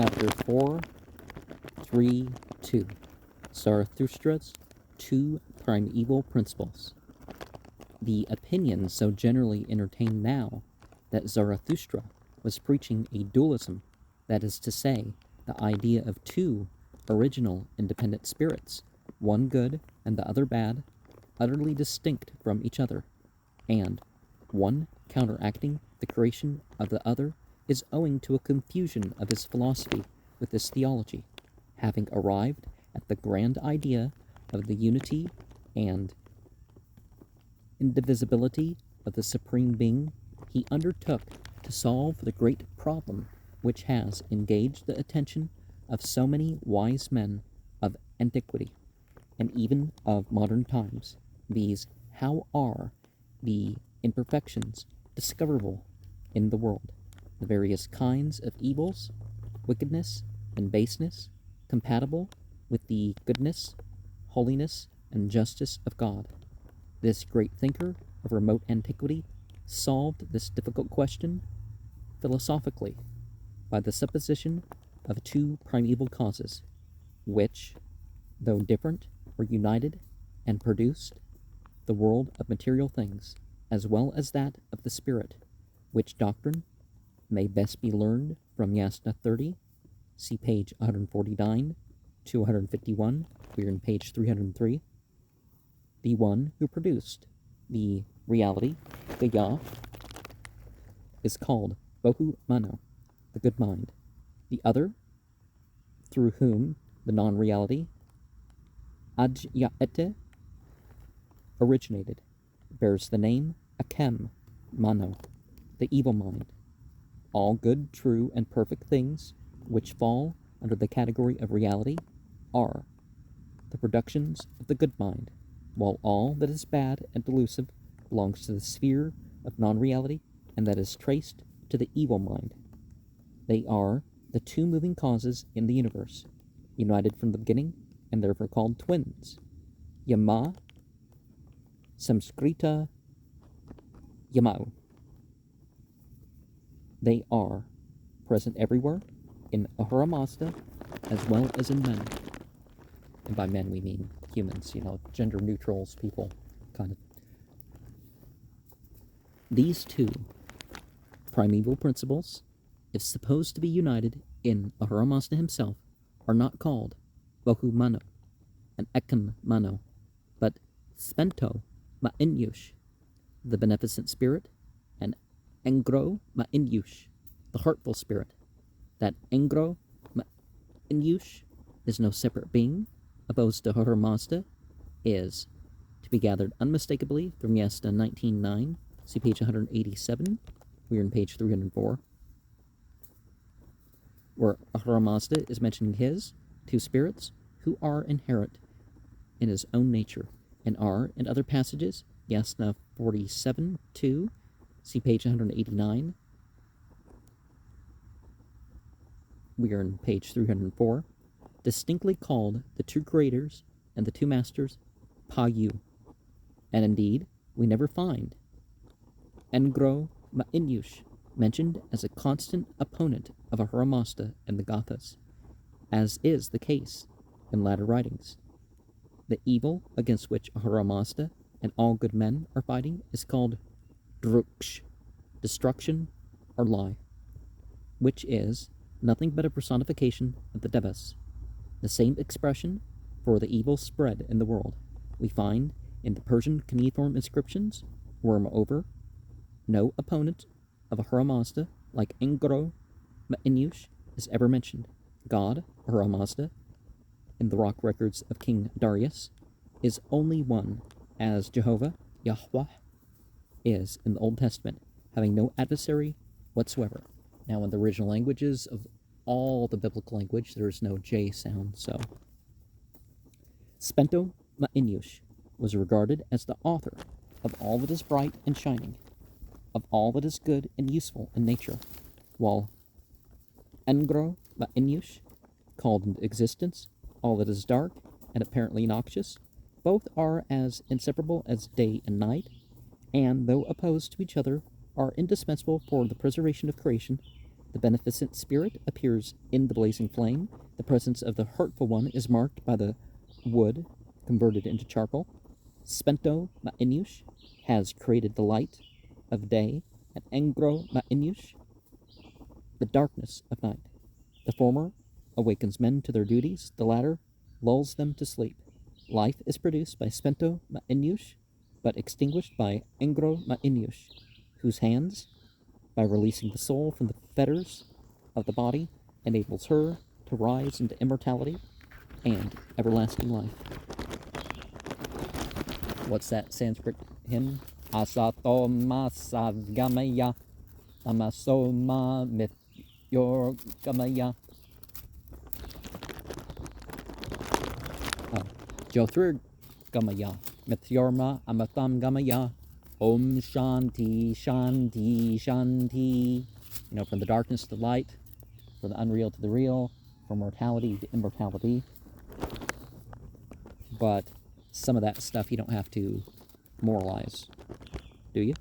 Chapter 4.3.2 Zarathustra's Two Primeval Principles. The opinion so generally entertained now that Zarathustra was preaching a dualism, that is to say, the idea of two original independent spirits, one good and the other bad, utterly distinct from each other, and one counteracting the creation of the other, is owing to a confusion of his philosophy with his theology. Having arrived at the grand idea of the unity and indivisibility of the Supreme Being, he undertook to solve the great problem which has engaged the attention of so many wise men of antiquity, and even of modern times, viz., how are the imperfections discoverable in the world, the various kinds of evils, wickedness, and baseness, compatible with the goodness, holiness, and justice of God. This great thinker of remote antiquity solved this difficult question philosophically by the supposition of two primeval causes, which, though different, were united and produced the world of material things, as well as that of the spirit, which doctrine may best be learned from Yasna 30, see page 149 to 151, we're in page 303. The one who produced the reality, the Ya, is called Bohu Mano, the good mind. The other, through whom the non-reality, Ajyaete, originated, bears the name Akem Mano, the evil mind. All good, true, and perfect things which fall under the category of reality are the productions of the good mind, while all that is bad and delusive belongs to the sphere of non-reality and that is traced to the evil mind. They are the two moving causes in the universe, united from the beginning and therefore called twins. Yama, Samskrita, Yamau. They are present everywhere, in Ahura Mazda, as well as in men. And by men we mean humans, gender neutrals, people, kind of. These two primeval principles, if supposed to be united in Ahura Mazda himself, are not called Bohu Mano and Ekem Mano, but Spento Ma'inyush, the beneficent spirit, and Engro Ma'inyush, the heartful spirit. That Engro Ma'inyush is no separate being, opposed to Ahura Mazda, is to be gathered unmistakably from Yasna 19.9, see page 187, we're in page 304, where Ahura Mazda is mentioning his two spirits who are inherent in his own nature, and are, in other passages, Yasna 47.2, see page 189, we are in page 304, distinctly called the two creators and the two masters Pa-yu. And indeed, we never find Engro Ma'inyush mentioned as a constant opponent of Ahura Mazda and the Gathas, as is the case in latter writings. The evil against which Ahura Mazda and all good men are fighting is called Druksh, destruction or lie, which is nothing but a personification of the Devas. The same expression for the evil spread in the world we find in the Persian cuneiform inscriptions, where, moreover, no opponent of Ahura Mazda like Engro Ma'inyush is ever mentioned. God, Ahura Mazda, in the rock records of King Darius, is only one, as Jehovah, Yahweh, is in the Old Testament, having no adversary whatsoever. Now, in the original languages of all the biblical language, there is no J sound, so. Spento Ma'inyush was regarded as the author of all that is bright and shining, of all that is good and useful in nature, while Engro Ma'inyush called into existence all that is dark and apparently noxious. Both are as inseparable as day and night, and, though opposed to each other, are indispensable for the preservation of creation The beneficent spirit appears in the blazing flame. The presence of the hurtful one is marked by the wood converted into charcoal. Spento Ma'Inush has created the light of day, and Engro Ma'Inush, the darkness of night. The former awakens men to their duties, the latter lulls them to sleep. Life is produced by Spento Ma'Inush, but extinguished by Engro Ma'Inush, whose hands, by releasing the soul from the fetters of the body, enables her to rise into immortality and everlasting life. What's that Sanskrit hymn? Asato ma savgamaya, tamaso ma mithyorgamaya. Jyotirgamaya, mithyorma amatham gamaya. Om Shanti, Shanti, Shanti. From the darkness to the light, from the unreal to the real, from mortality to immortality. But some of that stuff you don't have to moralize, do you?